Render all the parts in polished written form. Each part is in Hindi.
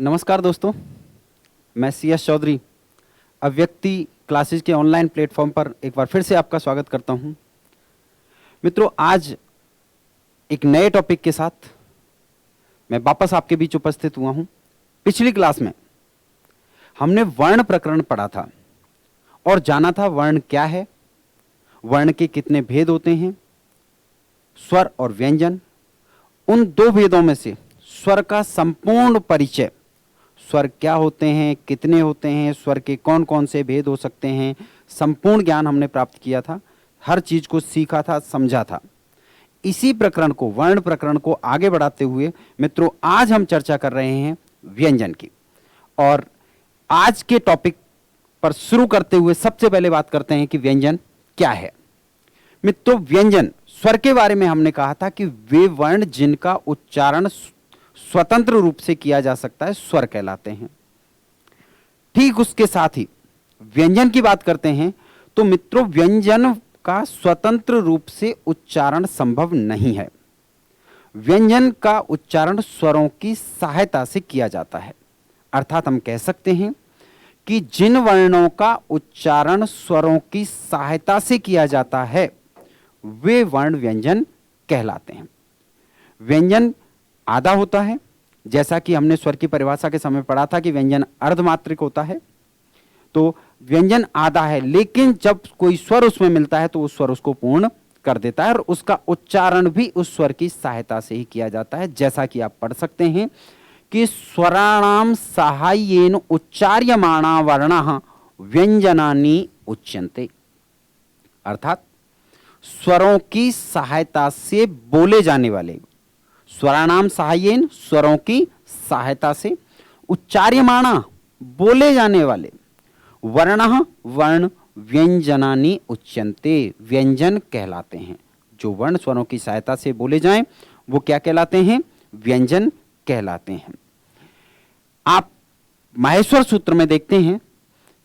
नमस्कार दोस्तों, मैं CS चौधरी अव्यक्ति क्लासेस के ऑनलाइन प्लेटफॉर्म पर एक बार फिर से आपका स्वागत करता हूं। मित्रों, आज एक नए टॉपिक के साथ मैं वापस आपके बीच उपस्थित हुआ हूं। पिछली क्लास में हमने वर्ण प्रकरण पढ़ा था और जाना था वर्ण क्या है, वर्ण के कितने भेद होते हैं, स्वर और व्यंजन। उन दो भेदों में से स्वर का संपूर्ण परिचय, स्वर क्या होते हैं, कितने होते हैं, स्वर के कौन कौन से भेद हो सकते हैं, संपूर्ण ज्ञान हमने प्राप्त किया था, हर चीज को सीखा था, समझा था। इसी प्रकरण को, वर्ण प्रकरण को आगे बढ़ाते हुए मित्रों आज हम चर्चा कर रहे हैं व्यंजन की। और आज के टॉपिक पर शुरू करते हुए सबसे पहले बात करते हैं कि व्यंजन क्या है। मित्रों, व्यंजन, स्वर के बारे में हमने कहा था कि वे वर्ण जिनका उच्चारण स्वतंत्र रूप से किया जा सकता है स्वर कहलाते हैं। ठीक उसके साथ ही व्यंजन की बात करते हैं तो मित्रों व्यंजन का स्वतंत्र रूप से उच्चारण संभव नहीं है। व्यंजन का उच्चारण स्वरों की सहायता से किया जाता है। अर्थात हम कह सकते हैं कि जिन वर्णों का उच्चारण स्वरों की सहायता से किया जाता है वे वर्ण व्यंजन कहलाते हैं। व्यंजन आधा होता है, जैसा कि हमने स्वर की परिभाषा के समय पढ़ा था कि व्यंजन अर्धमात्रिक होता है। तो व्यंजन आधा है, लेकिन जब कोई स्वर उसमें मिलता है तो वो स्वर उसको पूर्ण कर देता है और उसका उच्चारण भी उस स्वर की सहायता से ही किया जाता है। जैसा कि आप पढ़ सकते हैं कि स्वराणाम साहाय्येन उच्चार्यमाणा वर्णाः व्यंजनानि उच्यन्ते। अर्थात स्वरों की सहायता से बोले जाने वाले, स्वराणाम साहाय्येन, स्वरों की सहायता से, उच्चार्यमाणा, बोले जाने वाले, वर्णः, वर्ण, व्यंजनानि उच्यन्ते, व्यंजन कहलाते हैं। जो वर्ण स्वरों की सहायता से बोले जाएं वो क्या कहलाते हैं? व्यंजन कहलाते हैं। आप माहेश्वर सूत्र में देखते हैं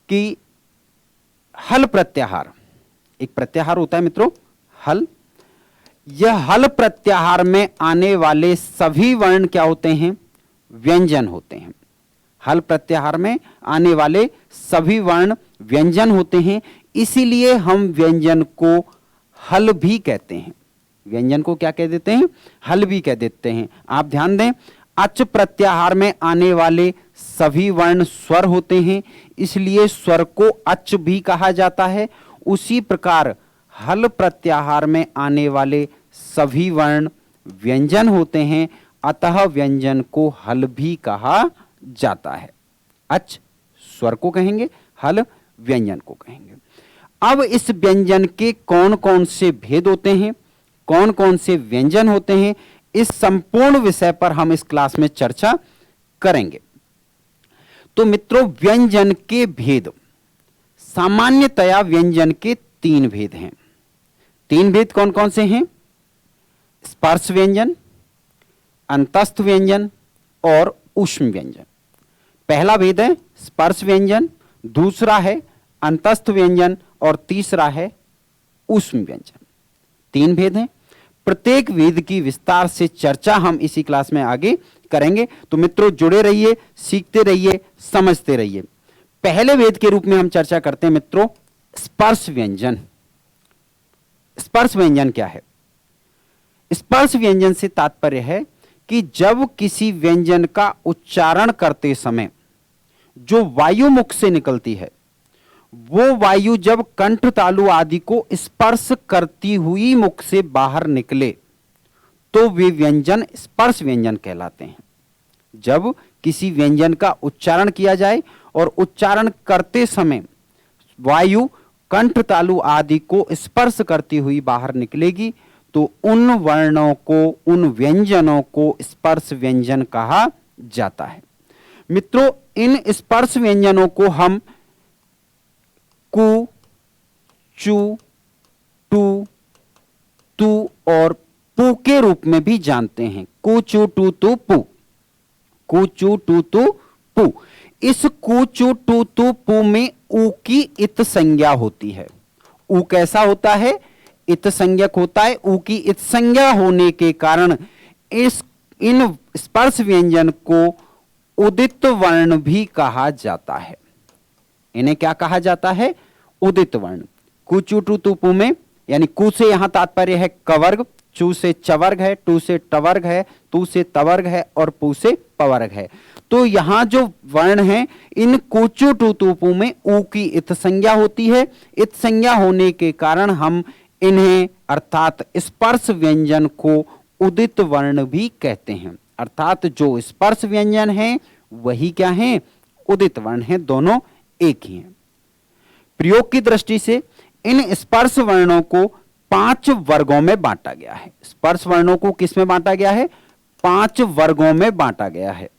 कि हल प्रत्याहार, एक प्रत्याहार होता है मित्रों, हल। यह हल प्रत्याहार में आने वाले सभी वर्ण क्या होते हैं? व्यंजन होते हैं। हल प्रत्याहार में आने वाले सभी वर्ण व्यंजन होते हैं, इसीलिए हम व्यंजन को हल भी कहते हैं। व्यंजन को क्या कह देते हैं? हल भी कह देते हैं। आप ध्यान दें, अच प्रत्याहार में आने वाले सभी वर्ण स्वर होते हैं, इसलिए स्वर को अच भी कहा जाता है। उसी प्रकार हल प्रत्याहार में आने वाले सभी वर्ण व्यंजन होते हैं, अतः व्यंजन को हल भी कहा जाता है। अच स्वर को कहेंगे, हल व्यंजन को कहेंगे। अब इस व्यंजन के कौन कौन से भेद होते हैं, कौन कौन से व्यंजन होते हैं, इस संपूर्ण विषय पर हम इस क्लास में चर्चा करेंगे। तो मित्रों, व्यंजन के भेद, सामान्यतया व्यंजन के तीन भेद हैं। तीन भेद कौन कौन से हैं? स्पर्श व्यंजन, अंतस्थ व्यंजन और ऊष्म व्यंजन। पहला भेद है स्पर्श व्यंजन, दूसरा है अंतस्थ व्यंजन और तीसरा है ऊष्म व्यंजन। तीन भेद हैं। प्रत्येक भेद की विस्तार से चर्चा हम इसी क्लास में आगे करेंगे। तो मित्रों जुड़े रहिए, सीखते रहिए, समझते रहिए। पहले भेद के रूप में हम चर्चा करते हैं मित्रों स्पर्श व्यंजन। स्पर्श व्यंजन क्या है? स्पर्श व्यंजन से तात्पर्य है कि जब किसी व्यंजन का उच्चारण करते समय जो वायु मुख से निकलती है वो वायु जब कंठ तालु आदि को स्पर्श करती हुई मुख से बाहर निकले तो वे व्यंजन स्पर्श व्यंजन कहलाते हैं। जब किसी व्यंजन का उच्चारण किया जाए और उच्चारण करते समय वायु कंठ तालु आदि को स्पर्श करती हुई बाहर निकलेगी तो उन वर्णों को, उन व्यंजनों को स्पर्श व्यंजन कहा जाता है। मित्रों, इन स्पर्श व्यंजनों को हम कु, चु, टू, तू और पू के रूप में भी जानते हैं। कु, चु, टू, तू, पू। कु, चु, टू, तू, पू। इस कु, चु, टू, तू, पू में ऊ की इत संज्ञा होती है। ऊ कैसा होता है? इत संज्ञक होता है। ऊ की इत संज्ञा होने के कारण इन स्पर्श व्यंजन को उदित वर्ण भी कहा जाता है। इन्हें क्या कहा जाता है? उदित वर्ण। कुचु टू तुपु में, यानी कु से यहां तात्पर्य है कवर्ग, चू से चवर्ग है, टू से टवर्ग है, तू से तवर्ग है और पू से पवर्ग है। तो यहां जो वर्ण है, इन कुचु टू तुपु में ऊ की इत संज्ञा होती है। इत संज्ञा होने के कारण हम इन्हें अर्थात स्पर्श व्यंजन को उदित वर्ण भी कहते हैं। अर्थात जो स्पर्श व्यंजन है वही क्या है? उदित वर्ण है। दोनों एक ही हैं। प्रयोग की दृष्टि से इन स्पर्श वर्णों को 5 वर्गों में बांटा गया है। स्पर्श वर्णों को किस में बांटा गया है? 5 वर्गों में बांटा गया है।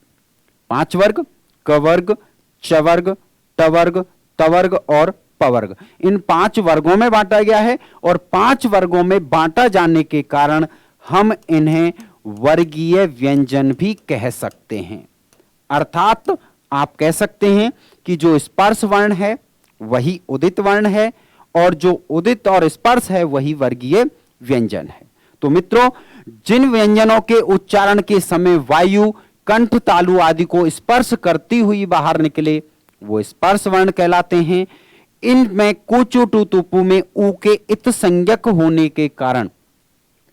5 वर्ग, कवर्ग, चवर्ग, टवर्ग, तवर्ग और पवर्ग। इन 5 वर्गों में बांटा गया है और 5 वर्गों में बांटा जाने के कारण हम इन्हें वर्गीय व्यंजन भी कह सकते हैं। अर्थात आप कह सकते हैं कि जो स्पर्श वर्ण है वही उदित वर्ण है और जो उदित और स्पर्श है वही वर्गीय व्यंजन है। तो मित्रों, जिन व्यंजनों के उच्चारण के समय वायु कंठ तालु आदि को स्पर्श करती हुई बाहर निकले वो स्पर्श वर्ण कहलाते हैं। इनमें कुचु टू तुपु में ऊ के इत संज्ञक होने के कारण,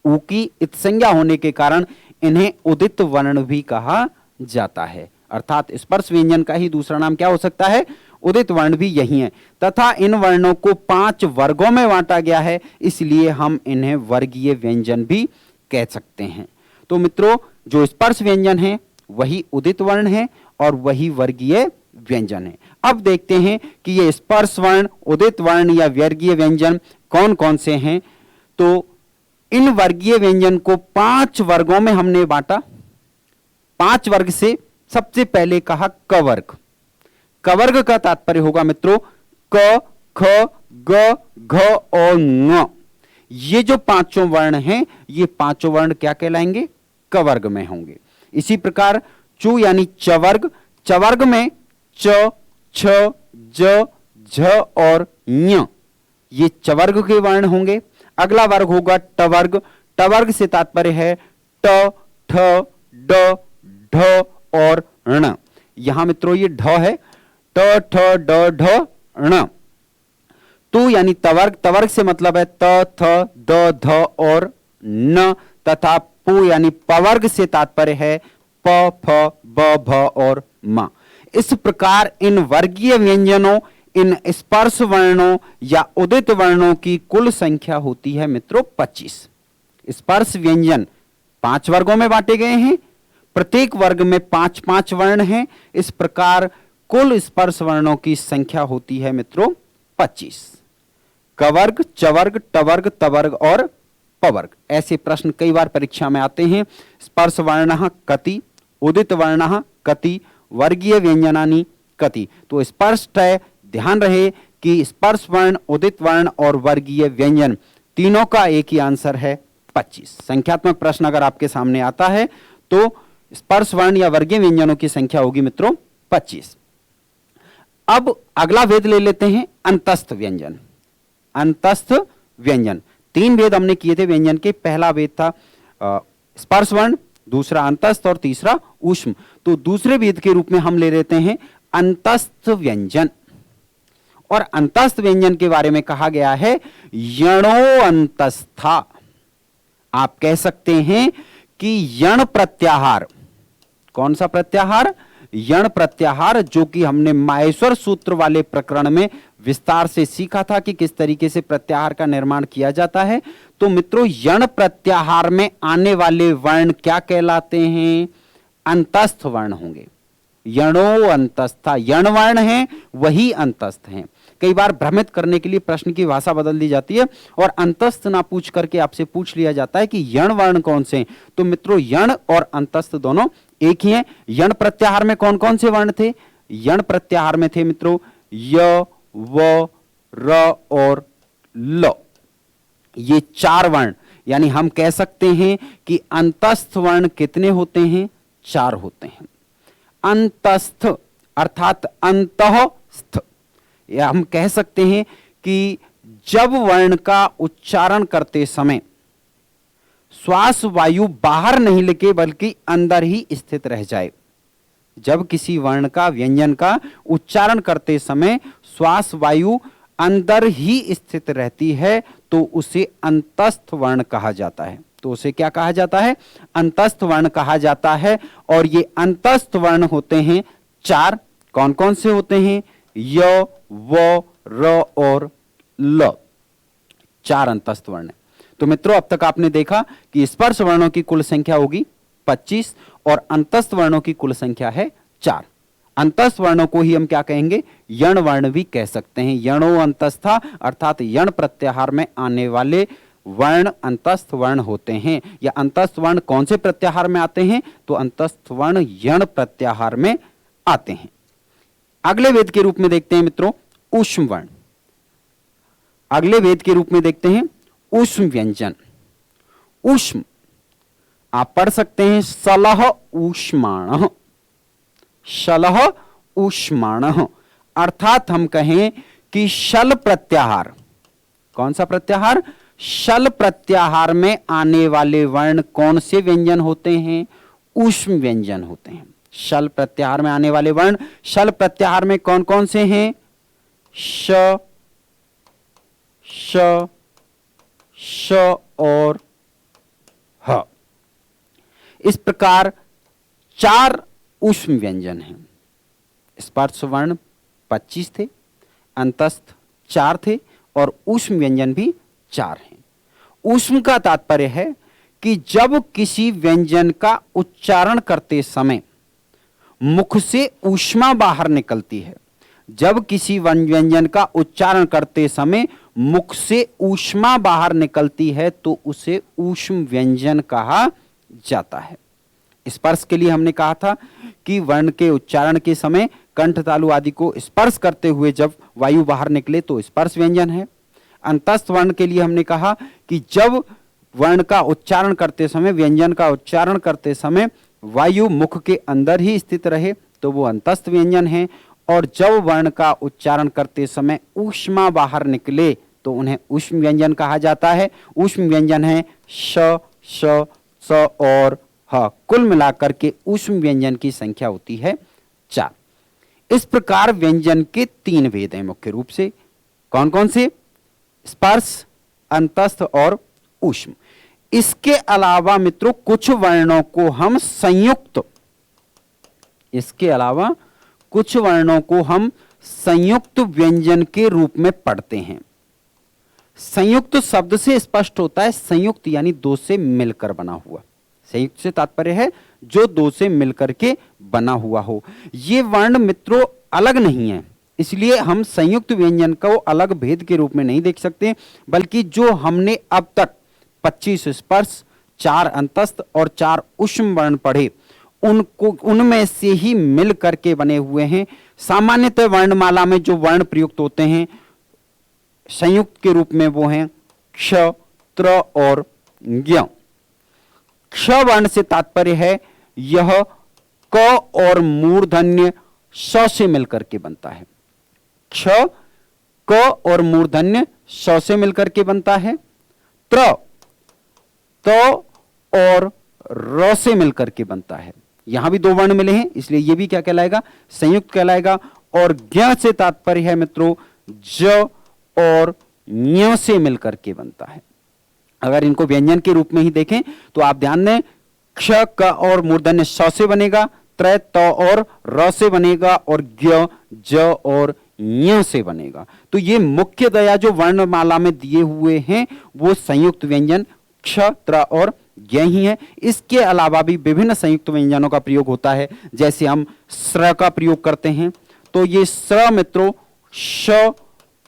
ऊ की इत संज्ञा होने के कारण इन्हें उदित वर्ण भी कहा जाता है। अर्थात स्पर्श व्यंजन का ही दूसरा नाम क्या हो सकता है? उदित वर्ण भी यही है। तथा इन वर्णों को 5 वर्गों में बांटा गया है, इसलिए हम इन्हें वर्गीय व्यंजन भी कह सकते हैं। तो मित्रों, जो स्पर्श व्यंजन है वही उदित वर्ण है और वही वर्गीय व्यंजन है। अब देखते हैं कि ये स्पर्श वर्ण, उदित वर्ण या वर्गीय व्यंजन कौन कौन से हैं। तो इन वर्गीय व्यंजन को 5 वर्गों में हमने बांटा। 5 वर्ग से सबसे पहले कहा कवर्ग। कवर्ग का तात्पर्य होगा मित्रों क, ख, ग, घ और ङ। ये जो 5 वर्ण हैं, ये 5 वर्ण क्या कहलाएंगे? कवर्ग में होंगे। इसी प्रकार चु यानी चवर्ग, चवर्ग में च, छ, ज, झ और ञ, ये चवर्ग के वर्ण होंगे। अगला वर्ग होगा टवर्ग। टवर्ग से तात्पर्य है ट, ठ, ड, ढ और ण। यहां मित्रों ये ढ है, ट, ठ, ड, ढ, ण। तु यानी तवर्ग, तवर्ग से मतलब है त, थ, द, ध और न। तथा पु यानी पवर्ग से तात्पर्य है प, फ, ब, भ और म। इस प्रकार इन वर्गीय व्यंजनों, इन स्पर्श वर्णों या उदित वर्णों की कुल संख्या होती है मित्रों 25। स्पर्श व्यंजन 5 वर्गों में बांटे गए हैं, प्रत्येक वर्ग में 5-5 वर्ण हैं। इस प्रकार कुल स्पर्श वर्णों की संख्या होती है मित्रों 25। कवर्ग, चवर्ग, टवर्ग, तवर्ग और पवर्ग। ऐसे प्रश्न कई बार परीक्षा में आते हैं। स्पर्श वर्णः कति, उदित वर्णः कति, वर्गीय व्यंजनानि कति। तो स्पष्ट है, ध्यान रहे कि स्पर्श वर्ण, उदित वर्ण और वर्गीय व्यंजन तीनों का एक ही आंसर है 25। संख्यात्मक प्रश्न अगर आपके सामने आता है तो स्पर्श वर्ण या वर्गीय व्यंजनों की संख्या होगी मित्रों 25। अब अगला वेद ले लेते हैं अंतस्थ व्यंजन। अंतस्थ व्यंजन 3 वेद हमने किए थे व्यंजन के। पहला वेद था स्पर्श वर्ण, दूसरा अंतस्थ और तीसरा ऊष्म। तो दूसरे वेद के रूप में हम ले लेते हैं अंतस्थ व्यंजन। और अंतस्थ व्यंजन के बारे में कहा गया है यणो अंतस्था। आप कह सकते हैं कि यण प्रत्याहार, कौन सा प्रत्याहार? यण प्रत्याहार, जो कि हमने माहेश्वर सूत्र वाले प्रकरण में विस्तार से सीखा था कि किस तरीके से प्रत्याहार का निर्माण किया जाता है। तो मित्रों, यण प्रत्याहार में आने वाले वर्ण क्या कहलाते हैं? अंतस्थ वर्ण होंगे। यणो अंतस्था, यण वर्ण है वही अंतस्थ हैं। कई बार भ्रमित करने के लिए प्रश्न की भाषा बदल दी जाती है और अंतस्थ ना पूछ करके आपसे पूछ लिया जाता है कि यण वर्ण कौन से हैं। तो मित्रों, यण और अंतस्थ दोनों एक ही हैं। यण प्रत्याहार में कौन कौन से वर्ण थे? यण प्रत्याहार में थे मित्रों य, व, र और ल। ये 4 वर्ण, यानी हम कह सकते हैं कि अंतस्थ वर्ण कितने होते हैं? 4 होते हैं। अंतस्थ अर्थात अंतःस्थ, या हम कह सकते हैं कि जब वर्ण का उच्चारण करते समय श्वास वायु बाहर नहीं लेके बल्कि अंदर ही स्थित रह जाए, जब किसी वर्ण का व्यंजन का उच्चारण करते समय श्वास वायु अंदर ही स्थित रहती है तो उसे अंतस्थ वर्ण कहा जाता है। तो उसे क्या कहा जाता है? अंतस्थ वर्ण कहा जाता है। और ये अंतस्थ वर्ण होते हैं 4। कौन कौन से होते हैं? य, व, र और ल। 4 अंतस्थ वर्ण है। तो मित्रों, अब तक आपने देखा कि स्पर्श वर्णों की कुल संख्या होगी 25 और अंतस्थ वर्णों की कुल संख्या है 4। अंतस्थ वर्णों को ही हम क्या कहेंगे? यण वर्ण भी कह सकते हैं। यणो अंतस्था, अर्थात यण प्रत्याहार में आने वाले वर्ण अंतस्थ वर्ण होते हैं। या अंतस्थ वर्ण कौन से प्रत्याहार में आते हैं? तो अंतस्थ वर्ण यण प्रत्याहार में आते हैं। अगले वेद के रूप में देखते हैं मित्रों ऊष्म वर्ण। अगले वेद के रूप में देखते हैं ऊष्म व्यंजन। ऊष्म आप पढ़ सकते हैं सलह ऊष्माण, शलह ऊष्माण। अर्थात हम कहें कि शल प्रत्याहार, कौन सा प्रत्याहार? शल प्रत्याहार में आने वाले वर्ण कौन से व्यंजन होते हैं? ऊष्म व्यंजन होते हैं। शल प्रत्याहार में आने वाले वर्ण शल प्रत्याहार में कौन कौन से हैं? श, श, श और ह। इस प्रकार 4 ऊष्म व्यंजन हैं। स्पर्श वर्ण 25 थे, अंतस्थ 4 थे और ऊष्म व्यंजन भी 4 हैं। ऊष्म का तात्पर्य है कि जब किसी व्यंजन का उच्चारण करते समय मुख से ऊष्मा बाहर निकलती है, जब किसी व्यंजन का उच्चारण करते समय मुख से ऊष्मा बाहर निकलती है तो उसे ऊष्म व्यंजन कहा जाता है। स्पर्श के लिए हमने कहा था कि वर्ण के उच्चारण के समय कंठ तालु आदि को स्पर्श करते हुए जब वायु बाहर निकले तो स्पर्श व्यंजन है। अंतस्थ वर्ण के लिए हमने कहा कि जब वर्ण का उच्चारण करते समय, व्यंजन का उच्चारण करते समय वायु मुख के अंदर ही स्थित रहे तो वो अंतस्थ व्यंजन है। और जब वर्ण का उच्चारण करते समय ऊष्मा बाहर निकले तो उन्हें ऊष्म व्यंजन कहा जाता है। ऊष्म व्यंजन है श, श, स और ह। कुल मिलाकर के ऊष्म व्यंजन की संख्या होती है 4। इस प्रकार व्यंजन के 3 भेद हैं मुख्य रूप से। कौन कौन से? स्पर्श, अंतस्थ और ऊष्म। इसके अलावा मित्रों कुछ वर्णों को हम संयुक्त, इसके अलावा कुछ वर्णों को हम संयुक्त व्यंजन के रूप में पढ़ते हैं। संयुक्त शब्द से स्पष्ट होता है संयुक्त यानी 2 से मिलकर बना हुआ। संयुक्त से तात्पर्य है जो 2 से मिलकर के बना हुआ हो। ये वर्ण मित्रों अलग नहीं है, इसलिए हम संयुक्त व्यंजन को अलग भेद के रूप में नहीं देख सकते, बल्कि जो हमने अब तक 25 स्पर्श, 4 अंतस्थ और 4 ऊष्म वर्ण पढ़े उनको, उनमें से ही मिल करके बने हुए हैं। सामान्यतः वर्णमाला में जो वर्ण प्रयुक्त होते हैं संयुक्त के रूप में वो हैं क्ष, त्र और ज्ञ। क्ष वर्ण से तात्पर्य है यह क और मूर्धन्य स से मिलकर के बनता है। क्ष क और मूर्धन्य स से मिलकर के बनता है। त्र त और र से मिलकर के बनता है। यहां भी 2 वर्ण मिले हैं इसलिए यह भी क्या कहलाएगा? संयुक्त कहलाएगा। और ज्ञ से तात्पर्य है मित्रों ज और ञ से मिलकर के बनता है। अगर इनको व्यंजन के रूप में ही देखें तो आप ध्यान दें क्ष क और मूर्धन्य स से बनेगा, त्र त और र से बनेगा और ज्ञ ज और ञ से बनेगा। तो ये मुख्यतया जो वर्णमाला में दिए हुए हैं वो संयुक्त व्यंजन क्ष, त्र और ज्ञ ही है। इसके अलावा भी विभिन्न संयुक्त व्यंजनों का प्रयोग होता है। जैसे हम स्र का प्रयोग करते हैं तो ये स्र मित्रों श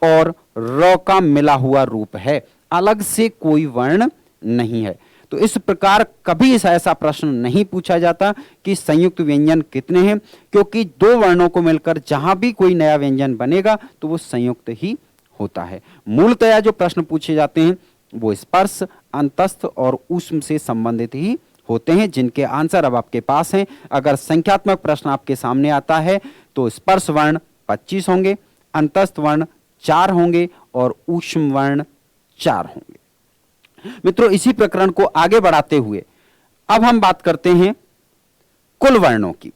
और र का मिला हुआ रूप है, अलग से कोई वर्ण नहीं है। तो इस प्रकार कभी ऐसा प्रश्न नहीं पूछा जाता कि संयुक्त व्यंजन कितने हैं, क्योंकि 2 वर्णों को मिलकर जहां भी कोई नया व्यंजन बनेगा तो वो संयुक्त ही होता है। मूलतया जो प्रश्न पूछे जाते हैं वो स्पर्श, अंतस्थ और ऊष्म से संबंधित ही होते हैं, जिनके आंसर अब आपके पास हैं। अगर संख्यात्मक प्रश्न आपके सामने आता है तो स्पर्श वर्ण 25 होंगे, अंतस्थ वर्ण 4 होंगे और ऊष्म वर्ण 4 होंगे। मित्रों इसी प्रकरण को आगे बढ़ाते हुए अब हम बात करते हैं कुल वर्णों की।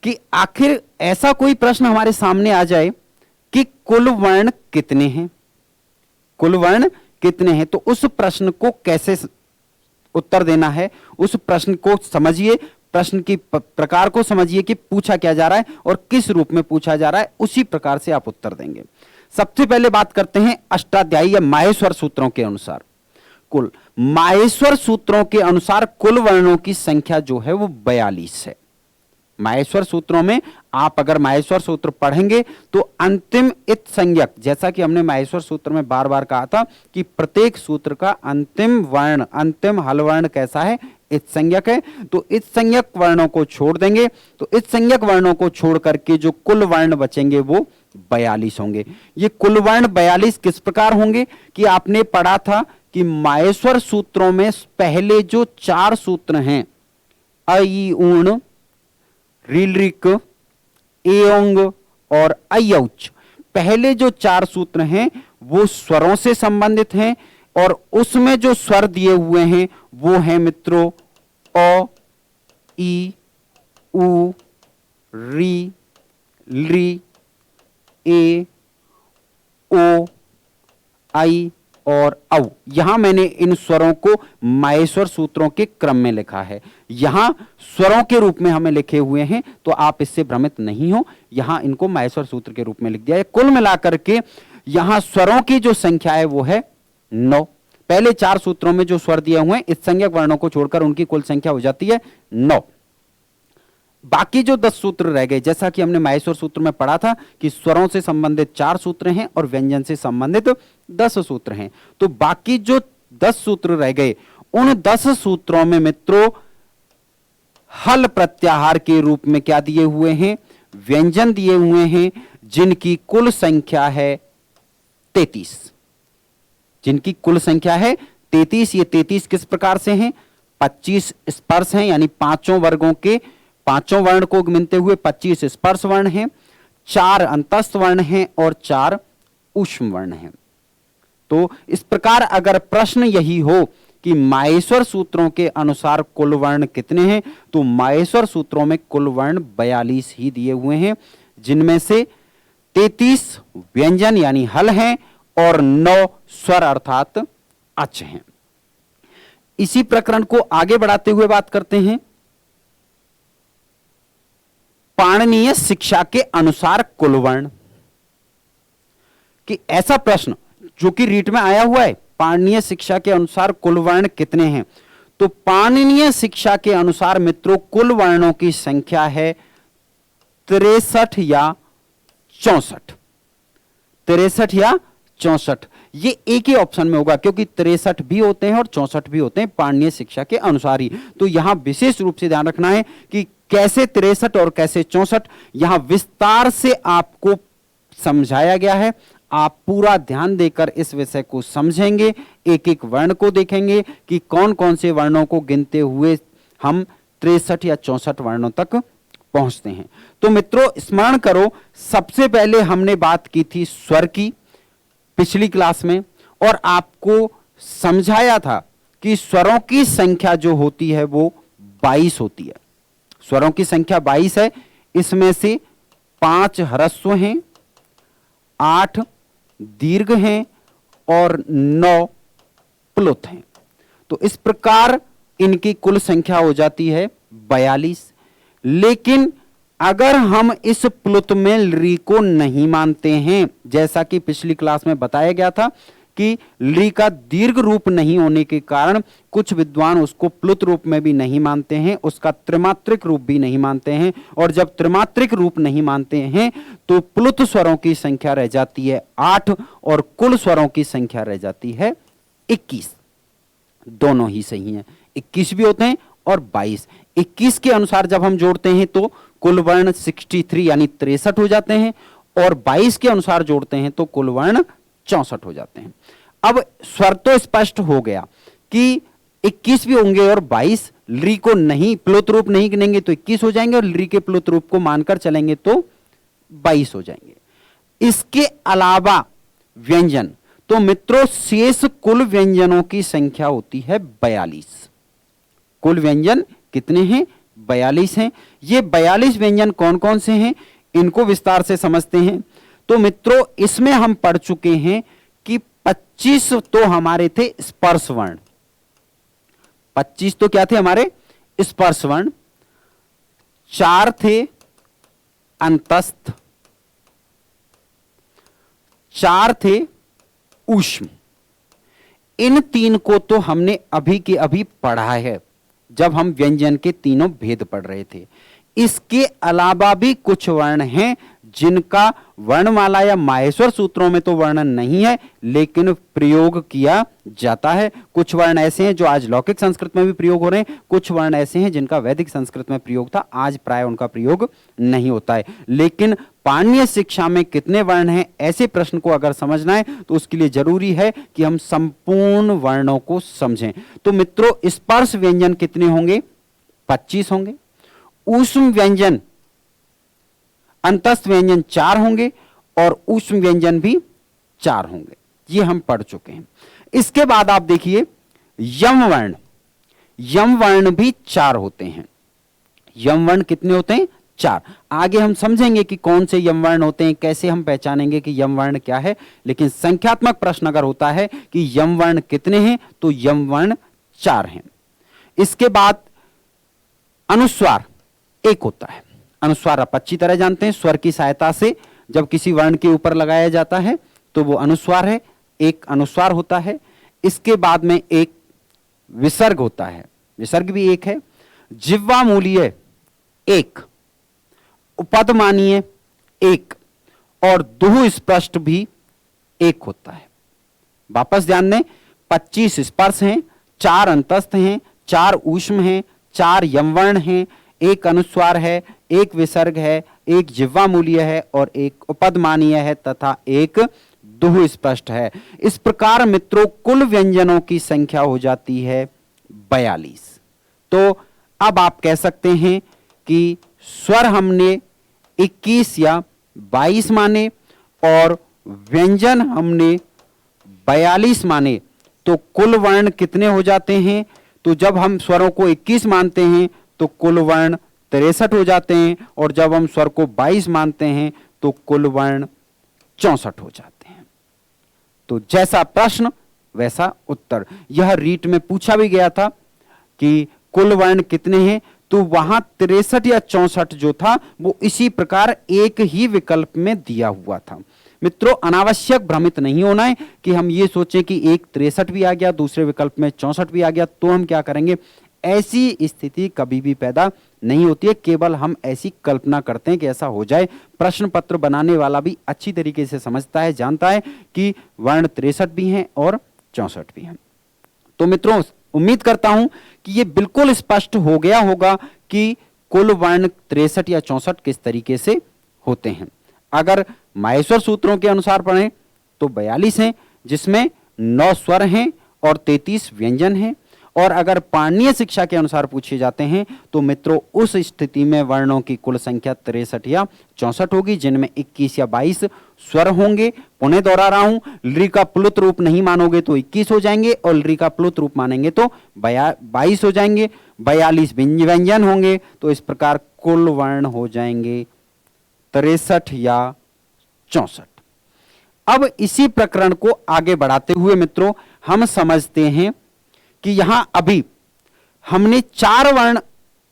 कि आखिर ऐसा कोई प्रश्न हमारे सामने आ जाए कि कुल वर्ण कितने हैं, कुल वर्ण कितने हैं, तो उस प्रश्न को कैसे उत्तर देना है, उस प्रश्न को समझिए, प्रश्न की प्रकार को समझिए कि पूछा क्या जा रहा है और किस रूप में पूछा जा रहा है, उसी प्रकार से आप उत्तर देंगे। सबसे पहले बात करते हैं अष्टाध्यायी या माहेश्वर सूत्रों के अनुसार। कुल माहेश्वर सूत्रों के अनुसार कुल वर्णों की संख्या जो है वो 42 है। माहेश्वर सूत्रों में आप अगर माहेश्वर सूत्र पढ़ेंगे तो अंतिम इत संज्ञक, जैसा कि हमने माहेश्वर सूत्र में बार बार कहा था कि प्रत्येक सूत्र का अंतिम वर्ण, अंतिम हल वर्ण कैसा है, इत संज्ञक है। तो इत संज्ञक वर्णों को छोड़ देंगे, तो इत संज्ञक वर्णों को छोड़ करके जो कुल वर्ण बचेंगे वो 42 होंगे। ये कुल वर्ण 42 किस प्रकार होंगे कि आपने पढ़ा था कि माहेश्वर सूत्रों में पहले जो 4 सूत्र हैं, अ ई ऊण, रील ऋक, एओंग और अयौच, पहले जो 4 सूत्र हैं वो स्वरों से संबंधित हैं और उसमें जो स्वर दिए हुए हैं वो हैं मित्रों अ, ई, उ, री, ली, ए, ओ, आई और औ। यहां मैंने इन स्वरों को माहेश्वर सूत्रों के क्रम में लिखा है, यहां स्वरों के रूप में हमें लिखे हुए हैं, तो आप इससे भ्रमित नहीं हो, यहां इनको माहेश्वर सूत्र के रूप में लिख दिया है। कुल मिलाकर के यहां स्वरों की जो संख्या है वो है 9। पहले 4 सूत्रों में जो स्वर दिए हुए हैं इस संज्ञक वर्णों को छोड़कर उनकी कुल संख्या हो जाती है 9। बाकी जो 10 सूत्र रह गए, जैसा कि हमने माहेश्वर सूत्र में पढ़ा था कि स्वरों से संबंधित 4 सूत्र हैं और व्यंजन से संबंधित 10 सूत्र हैं, तो बाकी जो 10 सूत्र रह गए उन 10 सूत्रों में मित्रों हल प्रत्याहार के रूप में क्या दिए हुए हैं, व्यंजन दिए हुए हैं, जिनकी कुल संख्या है 33, जिनकी कुल संख्या है 33। ये 33 किस प्रकार से हैं, 25 स्पर्श हैं, यानी पांचों वर्गों के पांचों वर्ण को मिलते हुए 25 स्पर्श वर्ण हैं, 4 अंतस्थ वर्ण हैं और 4 ऊष्म वर्ण हैं। तो इस प्रकार अगर प्रश्न यही हो कि माहेश्वर सूत्रों के अनुसार कुल वर्ण कितने हैं, तो माहेश्वर सूत्रों में कुल वर्ण 42 ही दिए हुए हैं, जिनमें से 33 व्यंजन यानी हल हैं और 9 स्वर अर्थात अच हैं। इसी प्रकरण को आगे बढ़ाते हुए बात करते हैं पाणिनीय शिक्षा के अनुसार कुल वर्ण, कि ऐसा प्रश्न जो कि रीट में आया हुआ है, पाणिनीय शिक्षा के अनुसार कुल वर्ण कितने हैं, तो पाणिनीय शिक्षा के अनुसार मित्रों कुल वर्णों की संख्या है 63 या 64। 63 या 64, ये एक ही ऑप्शन में होगा क्योंकि 63 भी होते हैं और 64 भी होते हैं पाणिनीय शिक्षा के अनुसार ही। तो यहां विशेष रूप से ध्यान रखना है कि कैसे 63 और कैसे 64, यहां विस्तार से आपको समझाया गया है। आप पूरा ध्यान देकर इस विषय को समझेंगे, एक एक वर्ण को देखेंगे कि कौन कौन से वर्णों को गिनते हुए हम 63 या 64 वर्णों तक पहुंचते हैं। तो मित्रों स्मरण करो, सबसे पहले हमने बात की थी स्वर की पिछली क्लास में और आपको समझाया था कि स्वरों की संख्या जो होती है वो 22 होती है। स्वरों की संख्या 22 है, इसमें से 5 ह्रस्व हैं, 8 दीर्घ हैं और 9 प्लुत हैं। तो इस प्रकार इनकी कुल संख्या हो जाती है 42। लेकिन अगर हम इस प्लुत में ली को नहीं मानते हैं, जैसा कि पिछली क्लास में बताया गया था कि ली का दीर्घ रूप नहीं होने के कारण कुछ विद्वान उसको प्लुत रूप में भी नहीं मानते हैं, उसका त्रिमात्रिक रूप भी नहीं मानते हैं, और जब त्रिमात्रिक रूप नहीं मानते हैं तो प्लुत स्वरों की संख्या रह जाती है 8 और कुल स्वरों की संख्या रह जाती है 21। दोनों ही सही हैं, 21 भी होते हैं और 22। 21 के अनुसार जब हम जोड़ते हैं तो कुल वर्ण 63 यानी 63 हो जाते हैं और 22 के अनुसार जोड़ते हैं तो कुल वर्ण 64 हो जाते हैं। अब स्वर तो स्पष्ट हो गया कि 21 भी होंगे और 22, ली को नहीं प्लुत रूप नहीं गिनेंगे तो 21 हो जाएंगे और ली के प्लुत रूप को मानकर चलेंगे तो 22 हो जाएंगे। इसके अलावा व्यंजन, तो मित्रों शेष कुल व्यंजनों की संख्या होती है 42। कुल व्यंजन कितने हैं? 42 हैं। ये 42 व्यंजन कौन कौन से हैं, इनको विस्तार से समझते हैं। तो मित्रों, इसमें हम पढ़ चुके हैं कि 25 तो हमारे थे स्पर्श वर्ण, 25 तो क्या थे हमारे स्पर्श वर्ण, 4 थे अंतस्थ, 4 थे ऊष्म। इन 3 को तो हमने अभी के अभी पढ़ा है जब हम व्यंजन के तीनों भेद पढ़ रहे थे। इसके अलावा भी कुछ वर्ण हैं जिनका वर्णमाला या माहेश्वर सूत्रों में तो वर्णन नहीं है, लेकिन प्रयोग किया जाता है। कुछ वर्ण ऐसे हैं जो आज लौकिक संस्कृत में भी प्रयोग हो रहे हैं, कुछ वर्ण ऐसे हैं जिनका वैदिक संस्कृत में प्रयोग था, आज प्राय उनका प्रयोग नहीं होता है। लेकिन पाणिनीय शिक्षा में कितने वर्ण हैं, ऐसे प्रश्न को अगर समझना है तो उसके लिए जरूरी है कि हम संपूर्ण वर्णों को समझें। तो मित्रों, स्पर्श व्यंजन कितने होंगे, 25 होंगे। ऊष्म व्यंजन, अंतस्थ व्यंजन 4 होंगे और ऊष्म व्यंजन भी 4 होंगे, ये हम पढ़ चुके हैं। इसके बाद आप देखिए यम वर्ण, यम वर्ण भी 4 होते हैं। यम वर्ण कितने होते हैं, 4। आगे हम समझेंगे कि कौन से यम वर्ण होते हैं, कैसे हम पहचानेंगे कि यम वर्ण क्या है। लेकिन संख्यात्मक प्रश्न अगर होता है कि यम वर्ण कितने हैं, तो यम वर्ण 4 हैं। इसके बाद अनुस्वार 1 होता है। अनुस्वार आप अच्छी तरह जानते हैं, स्वर की सहायता से जब किसी वर्ण के ऊपर लगाया जाता है तो वो अनुस्वार है, एक अनुस्वार होता है। इसके बाद में एक विसर्ग होता है, विसर्ग भी 1 है। जिह्वा मूलीय 1, उपदमानीय 1 और दुह स्पष्ट भी 1 होता है। वापस ध्यान दें, 25 स्पर्श हैं, 4 अंतस्थ हैं, 4 ऊष्म हैं, 4 यमवर्ण हैं, 1 अनुस्वार है, 1 विसर्ग है, 1 जिह्वा मूलीय है और 1 उपदमानीय है तथा 1 दुह स्पष्ट है। इस प्रकार मित्रों कुल व्यंजनों की संख्या हो जाती है 42। तो अब आप कह सकते हैं कि स्वर हमने 21 या 22 माने और व्यंजन हमने 42 माने, तो कुल वर्ण कितने हो जाते हैं। तो जब हम स्वरों को 21 मानते हैं तो कुल वर्ण 63 हो जाते हैं और जब हम स्वर को 22 मानते हैं तो कुल वर्ण 64 हो जाते हैं। तो जैसा प्रश्न वैसा उत्तर। यह रीट में पूछा भी गया था कि कुल वर्ण कितने हैं, तो वहां 63 या 64 जो था वो इसी प्रकार एक ही विकल्प में दिया हुआ था। मित्रों, अनावश्यक भ्रमित नहीं होना है कि हम ये सोचें कि एक 63 भी आ गया, दूसरे विकल्प में 64 भी आ गया तो हम क्या करेंगे। ऐसी स्थिति कभी भी पैदा नहीं होती है, केवल हम ऐसी कल्पना करते हैं कि ऐसा हो जाए। प्रश्न पत्र बनाने वाला भी अच्छी तरीके से समझता है, जानता है कि वर्ण 63 भी हैं और 64 भी हैं। तो मित्रों, उम्मीद करता हूं कि ये बिल्कुल स्पष्ट हो गया होगा कि कुल वर्ण 63 या 64 किस तरीके से होते हैं। अगर माहेश्वर सूत्रों के अनुसार पढ़ें तो 42 हैं, जिसमें 9 स्वर हैं और 33 व्यंजन हैं। और अगर पाणिनीय शिक्षा के अनुसार पूछे जाते हैं तो मित्रों उस स्थिति में वर्णों की कुल संख्या 63 या 64 होगी, जिनमें 21 या 22 स्वर होंगे। पुनः दोहरा रहा हूं, लृ का प्लुत रूप नहीं मानोगे तो 21 हो जाएंगे और लृ का प्लुत रूप मानेंगे तो 22 हो जाएंगे। 42 व्यंजन होंगे, तो इस प्रकार कुल वर्ण हो जाएंगे 63 या 64। अब इसी प्रकरण को आगे बढ़ाते हुए मित्रों हम समझते हैं कि यहां अभी हमने 4 वर्ण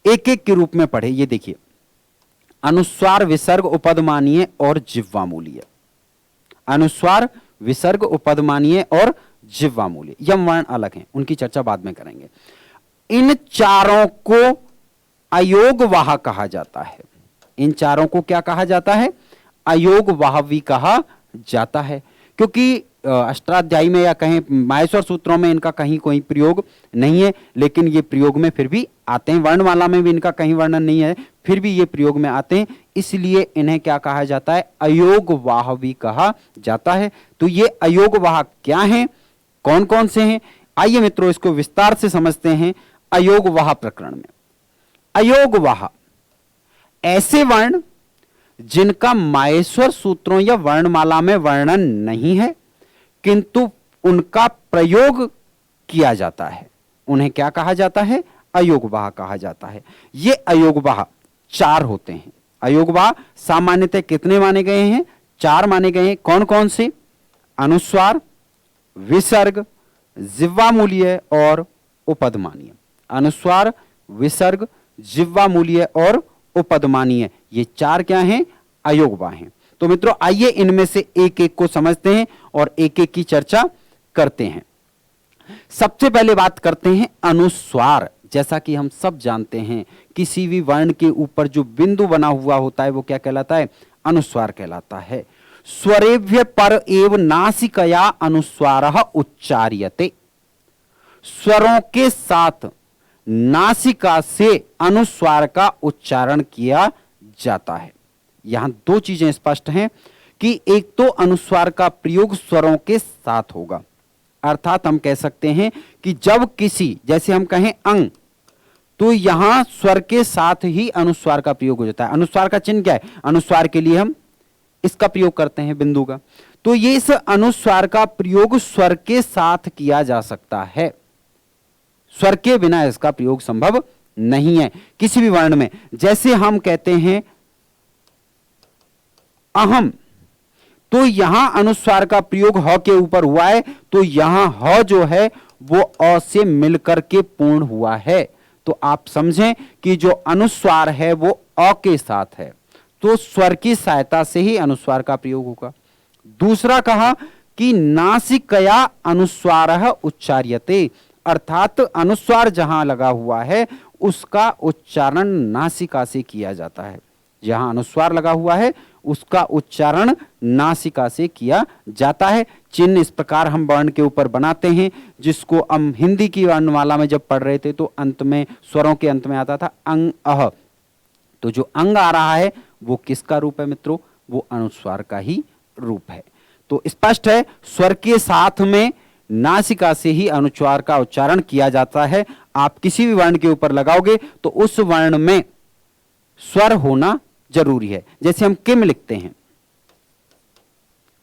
एक एक के रूप में पढ़े। ये देखिए, अनुस्वार, विसर्ग, उपदमानीय और जिह्वा मूलीय। अनुस्वार, विसर्ग, उपदमानीय और जिह्वा मूलीय। यम वर्ण अलग हैं, उनकी चर्चा बाद में करेंगे। इन चारों को अयोगवाह कहा जाता है। इन चारों को क्या कहा जाता है, अयोगवाह भी कहा जाता है, क्योंकि अष्टाध्यायी में या कहें माहेश्वर सूत्रों में इनका कहीं कोई प्रयोग नहीं है, लेकिन ये प्रयोग में फिर भी आते हैं। वर्णमाला में भी इनका कहीं वर्णन नहीं है, फिर भी ये प्रयोग में आते हैं, इसलिए इन्हें क्या कहा जाता है, अयोगवाह भी कहा जाता है। तो ये अयोगवाह क्या हैं, कौन कौन से हैं, आइए मित्रों इसको विस्तार से समझते हैं। अयोगवाह प्रकरण में अयोगवाह ऐसे वर्ण जिनका माहेश्वर सूत्रों या वर्णमाला में वर्णन नहीं है किंतु उनका प्रयोग किया जाता है, उन्हें क्या कहा जाता है, अयोगवाह कहा जाता है। ये अयोगवाह 4 होते हैं। अयोगवाह सामान्यतः कितने माने गए हैं? 4 माने गए हैं। कौन कौन से? अनुस्वार, विसर्ग, जिह्वामूलीय और उपधमानीय। अनुस्वार, विसर्ग, जिह्वामूलीय और उपधमानीय, ये 4 क्या हैं? अयोगवाह हैं। तो मित्रों आइए इनमें से एक एक को समझते हैं और एक एक की चर्चा करते हैं। सबसे पहले बात करते हैं अनुस्वार। जैसा कि हम सब जानते हैं किसी भी वर्ण के ऊपर जो बिंदु बना हुआ होता है वो क्या कहलाता है? अनुस्वार कहलाता है। स्वरेभ्य पर एव नासिकया अनुस्वारः उच्चार्यते। स्वरों के साथ नासिका से अनुस्वार का उच्चारण किया जाता है। यहां 2 चीजें स्पष्ट हैं कि एक तो अनुस्वार का प्रयोग स्वरों के साथ होगा, अर्थात हम कह सकते हैं कि जब किसी, जैसे हम कहें अंग, तो यहां स्वर के साथ ही अनुस्वार का प्रयोग हो जाता है। अनुस्वार का चिन्ह क्या है? अनुस्वार के लिए हम इसका प्रयोग करते हैं, बिंदु का। तो ये इस अनुस्वार का प्रयोग स्वर के साथ किया जा सकता है। स्वर के बिना इसका प्रयोग संभव नहीं है किसी भी वर्ण में। जैसे हम कहते हैं अहम, तो यहां अनुस्वार का प्रयोग ह के ऊपर हुआ है, तो यहां ह जो है वो अ से मिलकर के पूर्ण हुआ है। तो आप समझें कि जो अनुस्वार है वो अ के साथ है, तो स्वर की सहायता से ही अनुस्वार का प्रयोग होगा। दूसरा कहा कि नासिकया अनुस्वारः उच्चार्यते, अर्थात अनुस्वार जहां लगा हुआ है उसका उच्चारण नासिका से किया जाता है। जहां अनुस्वार लगा हुआ है उसका उच्चारण नासिका से किया जाता है। चिन्ह इस प्रकार हम वर्ण के ऊपर बनाते हैं, जिसको हम हिंदी की वर्णमाला में जब पढ़ रहे थे तो अंत में, स्वरों के अंत में आता था अंग अह। तो जो अंग आ रहा है वो किसका रूप है मित्रों? वो अनुस्वार का ही रूप है। तो स्पष्ट है स्वर के साथ में नासिका से ही अनुस्वार का उच्चारण किया जाता है। आप किसी भी वर्ण के ऊपर लगाओगे तो उस वर्ण में स्वर होना जरूरी है। जैसे हम किम लिखते हैं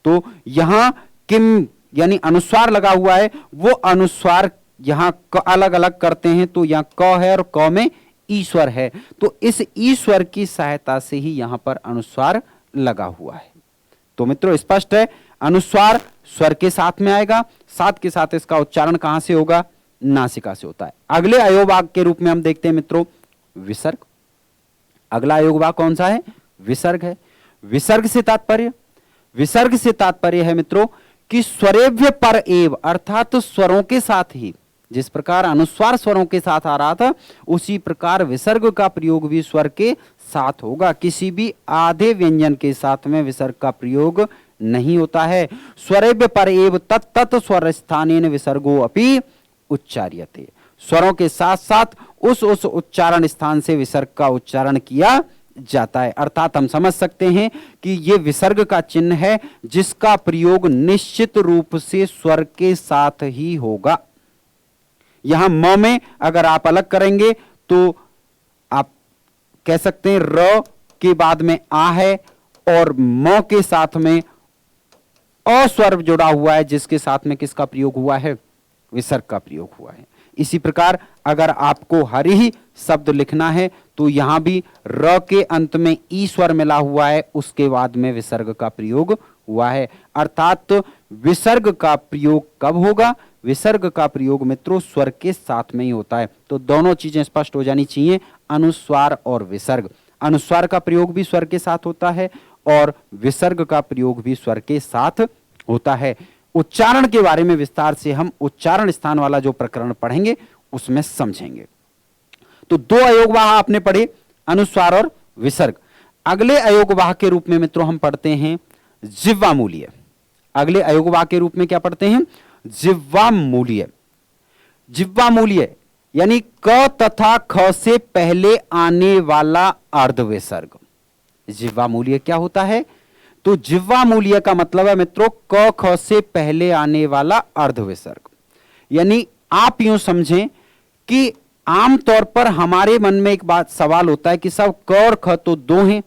तो यहां किम यानी अनुस्वार लगा हुआ है, वो अनुस्वार यहां अलग अलग करते हैं, तो यहां क है और क में ईश्वर है, तो इस ईश्वर की सहायता से ही यहां पर अनुस्वार लगा हुआ है। तो मित्रों स्पष्ट है अनुस्वार स्वर के साथ में आएगा, साथ के साथ इसका उच्चारण कहां से होगा? नासिका से होता है। अगले अयोगवाग के रूप में हम देखते हैं मित्रों विसर्ग। अगला अयोगवाग कौन सा है? विसर्ग है। विसर्ग से तात्पर्य है मित्रों कि स्वरेभ्य पर एव, अर्थात स्वरों के साथ ही, जिस प्रकार अनुस्वार स्वरों के साथ आ रहा था उसी प्रकार विसर्ग का प्रयोग भी स्वर के साथ होगा। किसी भी आधे व्यंजन के साथ में विसर्ग का प्रयोग नहीं होता है। स्वरेभ्य पर एव तत्तत् स्वर स्थानेन विसर्गो अपि उच्चार्यते। स्वरों के साथ साथ उस उच्चारण स्थान से विसर्ग का उच्चारण किया जाता है। अर्थात हम समझ सकते हैं कि यह विसर्ग का चिन्ह है जिसका प्रयोग निश्चित रूप से स्वर के साथ ही होगा। यहां म में अगर आप अलग करेंगे तो आप कह सकते हैं र के बाद में आ है और म के साथ में अ स्वर जुड़ा हुआ है, जिसके साथ में किसका प्रयोग हुआ है? विसर्ग का प्रयोग हुआ है। इसी प्रकार अगर आपको हरि ही शब्द लिखना है तो यहां भी र के अंत में ई स्वर मिला हुआ है, उसके बाद में विसर्ग का प्रयोग हुआ है। अर्थात विसर्ग का प्रयोग कब होगा? विसर्ग का प्रयोग मित्रों स्वर के साथ में ही होता है। तो दोनों चीजें स्पष्ट हो जानी चाहिए, अनुस्वार और विसर्ग। अनुस्वार का प्रयोग भी स्वर के साथ होता है और विसर्ग का प्रयोग भी स्वर के साथ होता है। उच्चारण के बारे में विस्तार से हम उच्चारण स्थान वाला जो प्रकरण पढ़ेंगे उसमें समझेंगे। तो 2 अयोगवाह आपने पढ़े, अनुस्वार और विसर्ग। अगले अयोगवाह के रूप में मित्रों हम पढ़ते हैं जिह्वामूलीय। अगले अयोगवाह के रूप में क्या पढ़ते हैं? जिह्वामूलीय। जिह्वामूलीय यानी क तथा ख से पहले आने वाला अर्धविसर्ग। जिह्वामूलीय क्या होता है? तो जिह्वामूलीय का मतलब है मित्रों क ख से पहले आने वाला अर्धविसर्ग। यानी आप यूं समझें कि आमतौर पर हमारे मन में एक बात सवाल होता है कि सब क और ख तो 2 हैं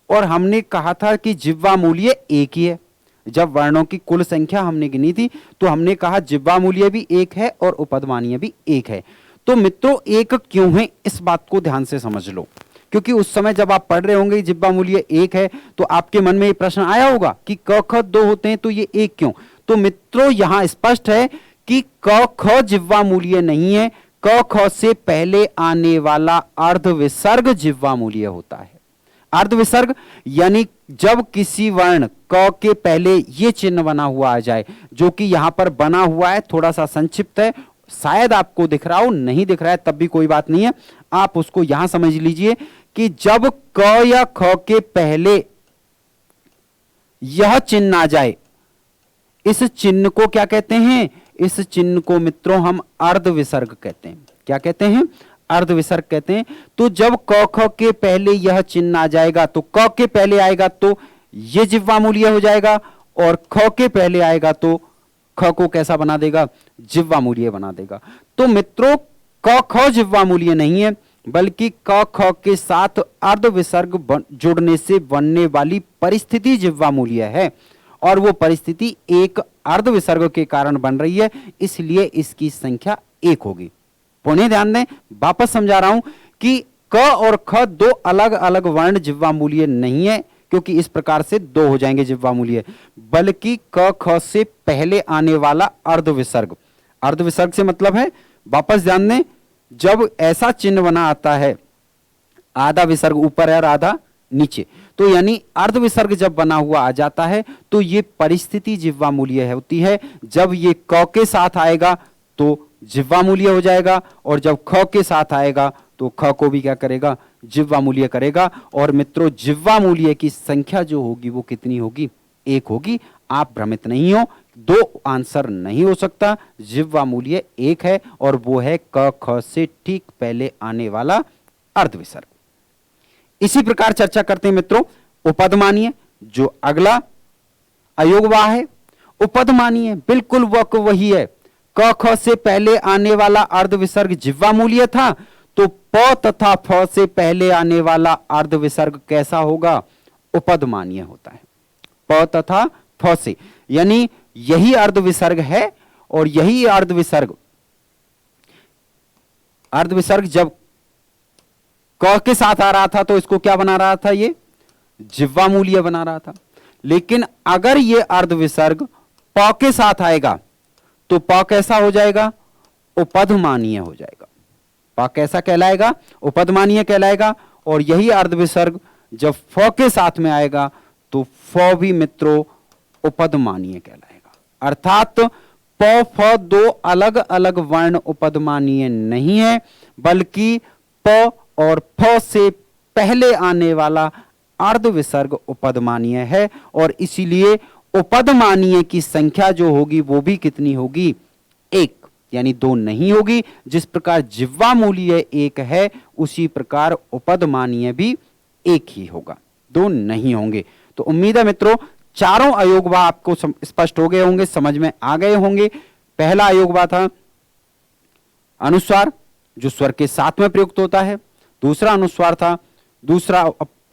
और हमने कहा था कि जिह्वामूलीय एक ही है। जब वर्णों की कुल संख्या हमने गिनी थी तो हमने कहा जिह्वामूलीय भी एक है और उपधमानीय भी एक है। तो मित्रों एक क्यों है, इस बात को ध्यान से समझ लो, क्योंकि उस समय जब आप पढ़ रहे होंगे जिह्वा मूल्य एक है तो आपके मन में ये प्रश्न आया होगा कि क ख दो होते हैं तो ये एक क्यों। तो मित्रों यहां स्पष्ट है कि क ख जिह्वा मूल्य नहीं है, क ख से पहले आने वाला अर्ध विसर्ग जिह्वा मूल्य होता है। अर्ध विसर्ग यानी जब किसी वर्ण क के पहले ये चिन्ह बना हुआ आ जाए, जो कि यहां पर बना हुआ है, थोड़ा सा संक्षिप्त है, शायद आपको दिख रहा हो, नहीं दिख रहा है तब भी कोई बात नहीं है, आप उसको यहां समझ लीजिए कि जब क या ख के पहले यह चिन्ह आ जाए, इस चिन्ह को क्या कहते हैं, इस चिन्ह को मित्रों हम अर्ध विसर्ग कहते हैं। क्या कहते हैं, अर्ध विसर्ग कहते हैं। तो जब क ख के पहले यह चिन्ह आ जाएगा, तो क के पहले आएगा तो यह जिह्वा मूल्य हो जाएगा, और ख के पहले आएगा तो ख को कैसा बना देगा, जिह्वा मूल्य बना देगा। तो मित्रों क ख जिह्वा मूल्य नहीं है, बल्कि क ख के साथ अर्ध विसर्ग जुड़ने से बनने वाली परिस्थिति जिह्वा मूल्य है, और वो परिस्थिति एक अर्ध विसर्ग के कारण बन रही है, इसलिए इसकी संख्या एक होगी। पुनः ध्यान दें, वापस समझा रहा हूं कि क और ख दो अलग अलग वर्ण जिह्वा मूल्य नहीं है, क्योंकि इस प्रकार से दो हो जाएंगे जिह्वा मूल्य, बल्कि क ख से पहले आने वाला अर्ध विसर्ग। अर्ध विसर्ग से मतलब है, वापस ध्यान दें, जब ऐसा चिन्ह बना आता है, आधा विसर्ग ऊपर है और आधा नीचे, तो यानी अर्ध विसर्ग जब बना हुआ आ जाता है तो ये परिस्थिति जिह्वा मूल्य होती है। जब ये क के साथ आएगा तो जिह्वा मूल्य हो जाएगा, और जब ख के साथ आएगा तो ख को भी क्या करेगा, जिह्वा मूल्य करेगा। और मित्रों जिह्वा मूल्य की संख्या जो होगी वो कितनी होगी, एक होगी। आप भ्रमित नहीं हो, दो आंसर नहीं हो सकता, जिह्वा मूल्य एक है, और वो है क ख से ठीक पहले आने वाला अर्ध विसर्ग। इसी प्रकार चर्चा करते हैं मित्रों उपदमानीय, जो अगला अयोगवाह है। उपदमानीय बिल्कुल वही है, क ख से पहले आने वाला अर्ध विसर्ग जिह्वा मूल्य था, तो प तथा फ से पहले आने वाला अर्ध विसर्ग कैसा होगा, उपदमानीय होता है। प तथा फ से, यानी यही अर्ध विसर्ग है, और यही अर्ध विसर्ग जब क के साथ आ रहा था तो इसको क्या बना रहा था, ये जिह्वा मूल्य बना रहा था। लेकिन अगर ये अर्ध विसर्ग प के साथ आएगा तो प कैसा हो जाएगा, उपदमानीय हो जाएगा। प कैसा कहलाएगा, उपदमानीय कहलाएगा। और यही अर्ध विसर्ग जब फ के साथ में आएगा तो फ भी मित्रों उपदमानीय कहलाएगा। अर्थात प फ दो अलग अलग वर्ण उपदमानीय नहीं है, बल्कि प और फ से पहले आने वाला अर्ध विसर्ग उपदमानीय है, और इसीलिए उपदमानीय की संख्या जो होगी वो भी कितनी होगी, एक, यानी दो नहीं होगी। जिस प्रकार जिह्वा मूल्य एक है, उसी प्रकार उपदमानीय भी एक ही होगा, दो नहीं होंगे। तो उम्मीद है मित्रों चारों अयोगवाह आपको स्पष्ट हो गए होंगे, समझ में आ गए होंगे। पहला अयोगवाह था अनुस्वार, जो स्वर के साथ में प्रयुक्त होता है। दूसरा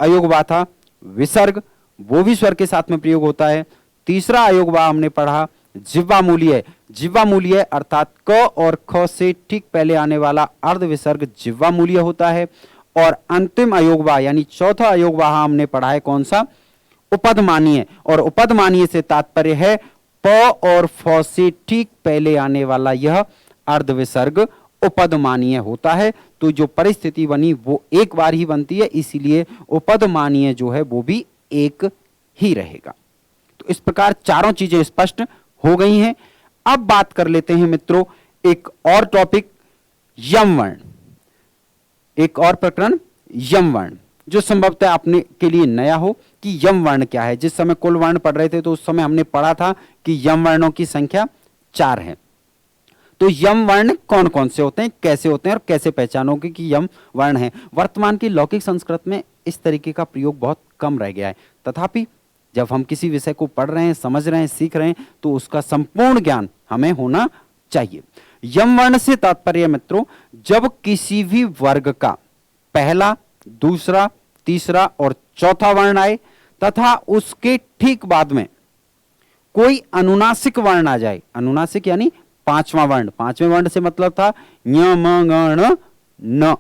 अयोगवाह था विसर्ग, वो भी स्वर के साथ में प्रयोग होता है। तीसरा अयोगवाह हमने पढ़ा जिह्वा मूल्य। जिह्वा मूल्य अर्थात क और ख से ठीक पहले आने वाला अर्ध विसर्ग जिह्वा मूल्य होता है। और अंतिम अयोगवाह यानी चौथा अयोगवाह हमने पढ़ा है कौन सा, उपदमानीय। और उपदमानीय से तात्पर्य है प और फ से ठीक पहले आने वाला यह अर्ध विसर्ग उपदमानीय होता है। तो जो परिस्थिति बनी वो एक बार ही बनती है, इसीलिए उपदमानीय जो है वो भी एक ही रहेगा। तो इस प्रकार चारों चीजें स्पष्ट हो गई हैं। अब बात कर लेते हैं मित्रों एक और टॉपिक, यम वर्ण। एक और प्रकरण यम वर्ण, जो संभवतः आपने के लिए नया हो कि यम वर्ण क्या है। जिस समय कुल वर्ण पढ़ रहे थे तो उस समय हमने पढ़ा था कि यम वर्णों की संख्या 4 है। तो यम वर्ण कौन कौन से होते हैं, कैसे होते हैं, और कैसे पहचानोगे कि यम वर्ण है। वर्तमान की लौकिक संस्कृत में इस तरीके का प्रयोग बहुत कम रह गया है। तथापि जब हम किसी विषय को पढ़ रहे हैं, समझ रहे हैं, सीख रहे हैं, तो उसका संपूर्ण ज्ञान हमें होना चाहिए। यम वर्ण से तात्पर्य मित्रों, जब किसी भी वर्ग का पहला, दूसरा, तीसरा और चौथा वर्ण आए तथा उसके ठीक बाद में कोई अनुनासिक वर्ण आ जाए। अनुनासिक यानी पांचवा वर्ण, पांचवें वर्ण से मतलब था ञ म ङ ण न।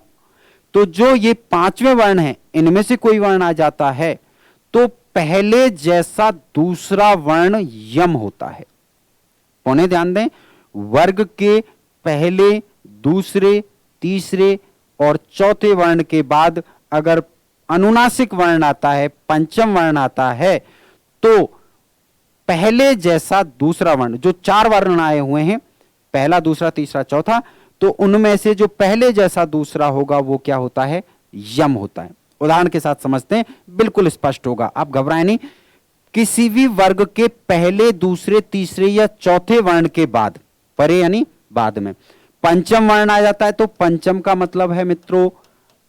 तो जो ये पांचवें वर्ण है इनमें से कोई वर्ण आ जाता है तो पहले जैसा दूसरा वर्ण यम होता है। पुनः ध्यान दें, वर्ग के पहले, दूसरे, तीसरे और चौथे वर्ण के बाद अगर अनुनासिक वर्ण आता है, पंचम वर्ण आता है, तो पहले जैसा दूसरा वर्ण, जो चार वर्ण आए हुए हैं, पहला, दूसरा, तीसरा, चौथा, तो उनमें से जो पहले जैसा दूसरा होगा वो क्या होता है? यम होता है। उदाहरण के साथ समझते हैं, बिल्कुल स्पष्ट होगा, आप घबराएं नहीं। किसी भी वर्ग के पहले, दूसरे, तीसरे या चौथे वर्ण के बाद, परे यानी बाद में पंचम वर्ण आ जाता है तो पंचम का मतलब है मित्रों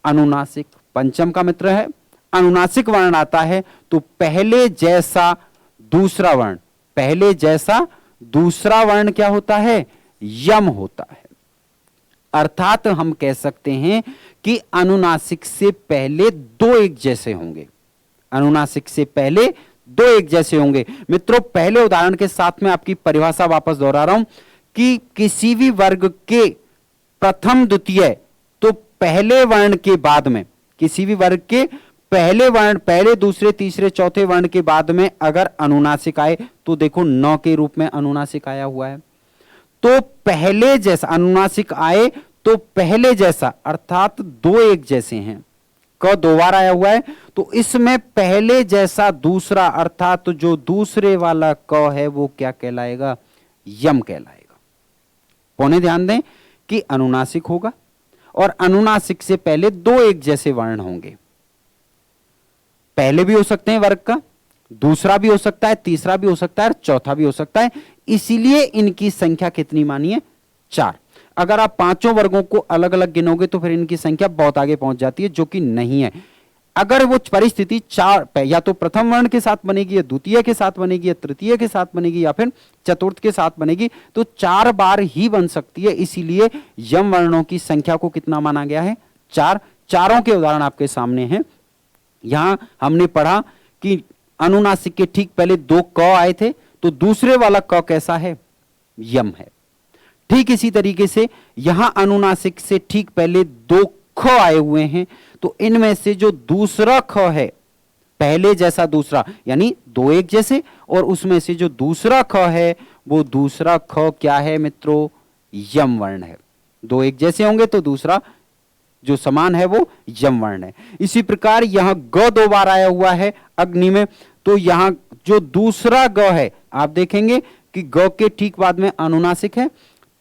अनुनासिक। पंचम का मित्र है अनुनासिक वर्ण आता है तो पहले जैसा दूसरा वर्ण, पहले जैसा दूसरा वर्ण क्या होता है? यम होता है। अर्थात हम कह सकते हैं कि अनुनासिक से पहले दो एक जैसे होंगे, अनुनासिक से पहले दो एक जैसे होंगे। मित्रों, पहले उदाहरण के साथ में आपकी परिभाषा वापस दोहरा रहा हूं कि किसी भी वर्ग के प्रथम, द्वितीय, तो पहले वर्ण के बाद में, किसी भी वर्ग के पहले वर्ण, पहले, दूसरे, तीसरे, चौथे वर्ण के बाद में अगर अनुनासिक आए तो देखो न के रूप में अनुनासिक आया हुआ है, तो पहले जैसा अनुनासिक आए तो पहले जैसा, अर्थात दो एक जैसे हैं। क दो बार आया हुआ है तो इसमें पहले जैसा दूसरा, अर्थात जो दूसरे वाला क है वो क्या कहलाएगा? यम कहलाएगा। पुनः ध्यान दें कि अनुनासिक होगा और अनुनासिक से पहले दो एक जैसे वर्ण होंगे। पहले भी हो सकते हैं वर्ग का, दूसरा भी हो सकता है, तीसरा भी हो सकता है और चौथा भी हो सकता है। इसीलिए इनकी संख्या कितनी मानिए? 4। अगर आप पांचों वर्गों को अलग अलग गिनोगे तो फिर इनकी संख्या बहुत आगे पहुंच जाती है, जो कि नहीं है। अगर वो परिस्थिति 4 या तो प्रथम वर्ण के साथ बनेगी, या द्वितीय के साथ बनेगी, या तृतीय के साथ बनेगी, या फिर चतुर्थ के साथ बनेगी, तो 4 बार ही बन सकती है। इसीलिए यम वर्णों की संख्या को कितना माना गया है? 4। चारों के उदाहरण आपके सामने हैं। यहां हमने पढ़ा कि अनुनासिक के ठीक पहले 2 क आए थे तो दूसरे वाला क कैसा है? यम है। ठीक इसी तरीके से यहां अनुनासिक से ठीक पहले 2 ख आए हुए हैं तो इनमें से जो दूसरा ख है, पहले जैसा दूसरा यानी दो एक जैसे, और उसमें से जो दूसरा ख है वो दूसरा ख क्या है मित्रों? यम वर्ण है। दो एक जैसे होंगे तो दूसरा जो समान है वो यम वर्ण है। इसी प्रकार यहां ग 2 बार आया हुआ है अग्नि में, तो यहां जो दूसरा ग है आप देखेंगे कि ग के ठीक बाद में अनुनासिक है,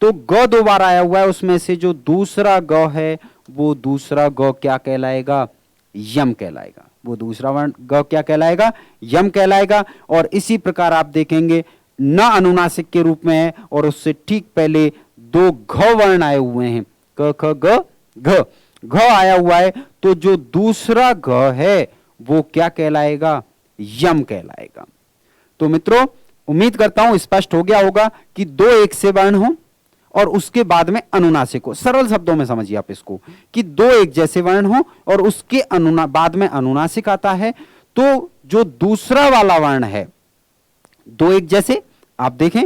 तो ग 2 बार आया हुआ है, उसमें से जो दूसरा ग है वो दूसरा ग क्या कहलाएगा? यम कहलाएगा। वो दूसरा वर्ण ग क्या कहलाएगा? यम कहलाएगा। और इसी प्रकार आप देखेंगे न अनुनासिक के रूप में है और उससे ठीक पहले 2 घ वर्ण आए हुए हैं, क ख ग घ, घ आया हुआ है, तो जो दूसरा घ है वो क्या कहलाएगा? यम कहलाएगा। तो मित्रों, उम्मीद करता हूं स्पष्ट हो गया होगा कि 2 एक से वर्ण हो और उसके बाद में अनुनासिक हो। सरल शब्दों में समझिए आप इसको कि 2 एक जैसे वर्ण हो और उसके बाद में अनुनासिक आता है, तो जो दूसरा वाला वर्ण है 2 एक जैसे, आप देखें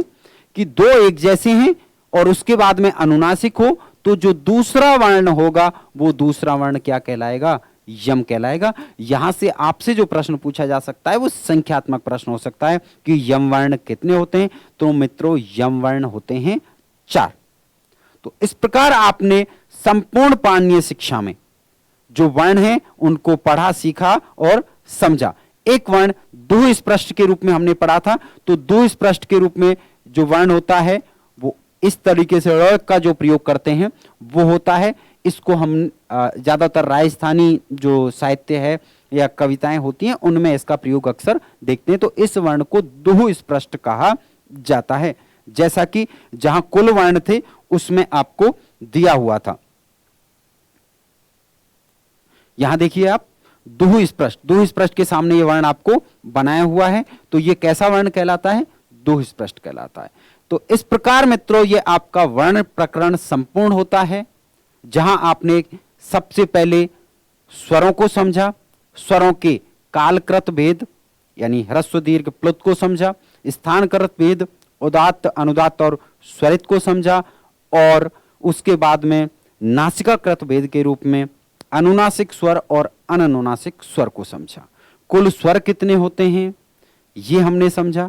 कि 2 एक जैसे हैं और उसके बाद में अनुनासिक हो, तो जो दूसरा वर्ण होगा वो दूसरा वर्ण क्या कहलाएगा? यम कहलाएगा। यहां से आपसे जो प्रश्न पूछा जा सकता है वो संख्यात्मक प्रश्न हो सकता है कि यम वर्ण कितने होते हैं? तो मित्रों यम वर्ण होते हैं 4। तो इस प्रकार आपने संपूर्ण पाणिनीय शिक्षा में जो वर्ण हैं उनको पढ़ा, सीखा और समझा। एक वर्ण दुःस्पृष्ट के रूप में हमने पढ़ा था, तो दुःस्पृष्ट के रूप में जो वर्ण होता है वो इस तरीके से ड़ का जो प्रयोग करते हैं वो होता है। इसको हम ज्यादातर राजस्थानी जो साहित्य है या कविताएं होती हैं उनमें इसका प्रयोग अक्सर देखते हैं। तो इस वर्ण को दुःस्पृष्ट कहा जाता है, जैसा कि जहां कुल वर्ण थे उसमें आपको दिया हुआ था। यहां देखिए आप दुःस्पृष्ट, दुःस्पृष्ट के सामने ये वर्ण आपको बनाया हुआ है, तो ये कैसा वर्ण कहलाता है? दुःस्पृष्ट कहलाता है। तो इस प्रकार मित्रों ये आपका वर्ण प्रकरण संपूर्ण होता है, जहां आपने सबसे पहले स्वरों को समझा, स्वरों के कालकृत भेद यानी ह्रस्व दीर्घ प्लुत को समझा, स्थानकृत भेद, उदात्त, अनुदात्त और स्वरित को समझा और उसके बाद में नासिकाकृत भेद के रूप में अनुनासिक स्वर और अननुनासिक स्वर को समझा। कुल स्वर कितने होते हैं ये हमने समझा।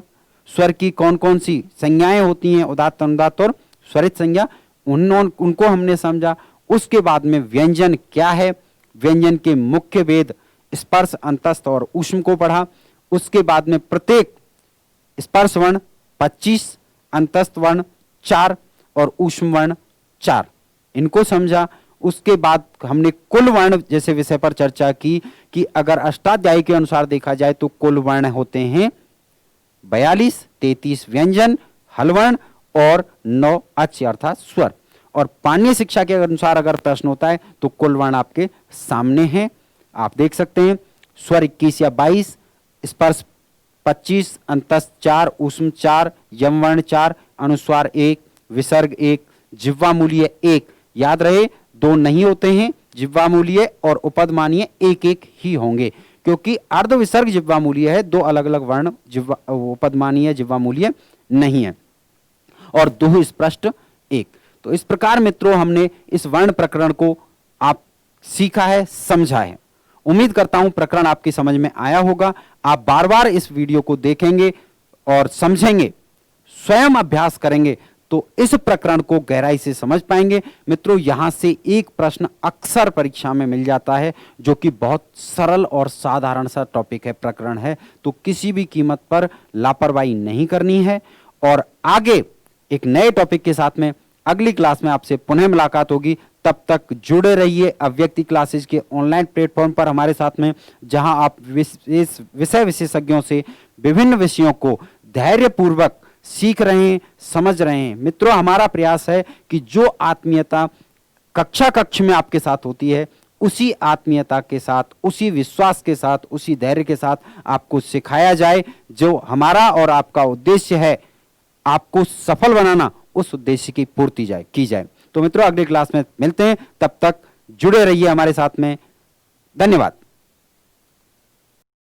स्वर की कौन कौन सी संज्ञाएं होती हैं, उदात्त, अनुदात्त और स्वरित संज्ञा, उनको हमने समझा। उसके बाद में व्यंजन क्या है, व्यंजन के मुख्य भेद स्पर्श, अंतस्थ और ऊष्म को पढ़ा। उसके बाद में प्रत्येक स्पर्श वर्ण 25, अंतस्थ वर्ण 4 और ऊष्म वर्ण 4, इनको समझा। उसके बाद हमने कुल वर्ण जैसे विषय पर चर्चा की कि अगर अष्टाध्यायी के अनुसार देखा जाए तो कुल वर्ण होते हैं 42, 33 व्यंजन, हलवर्ण और 9 अच् अर्थात स्वर। और पाणिनीय शिक्षा के अनुसार अगर प्रश्न होता है तो कुल वर्ण आपके सामने हैं, आप देख सकते हैं। स्वर 21 या 22, स्पर्श 25, अंतस्थ 4, ऊष्म 4, यम वर्ण 4, अनुस्वार 1, विसर्ग 1, जिह्वामूलीय 1। याद रहे 2 नहीं होते हैं, जिह्वामूलीय और उपदमानीय 1-1 ही होंगे, क्योंकि अर्ध विसर्ग जिह्वामूलीय है, 2 अलग अलग वर्ण उपदमानीय जिह्वामूलीय नहीं है, और 2 स्पष्ट 1। तो इस प्रकार मित्रों हमने इस वर्ण प्रकरण को आप सीखा है, समझा है। उम्मीद करता हूं प्रकरण आपकी समझ में आया होगा। आप बार बार इस वीडियो को देखेंगे और समझेंगे, स्वयं अभ्यास करेंगे तो इस प्रकरण को गहराई से समझ पाएंगे। मित्रों यहां से एक प्रश्न अक्सर परीक्षा में मिल जाता है जो कि बहुत सरल और साधारण सा टॉपिक है, प्रकरण है, तो किसी भी कीमत पर लापरवाही नहीं करनी है। और आगे एक नए टॉपिक के साथ में अगली क्लास में आपसे पुनः मुलाकात होगी। तब तक जुड़े रहिए अव्यक्ति क्लासेज के ऑनलाइन प्लेटफॉर्म पर हमारे साथ में, जहां आप विषय विशेषज्ञों से विभिन्न विषयों को धैर्यपूर्वक सीख रहे हैं, समझ रहे हैं। मित्रों हमारा प्रयास है कि जो आत्मीयता कक्ष में आपके साथ होती है, उसी आत्मीयता के साथ, उसी विश्वास के साथ, उसी धैर्य के साथ आपको सिखाया जाए। जो हमारा और आपका उद्देश्य है आपको सफल बनाना, उस उद्देश्य की पूर्ति की जाए। तो मित्रों अगली क्लास में मिलते हैं, तब तक जुड़े रहिए हमारे साथ में। धन्यवाद।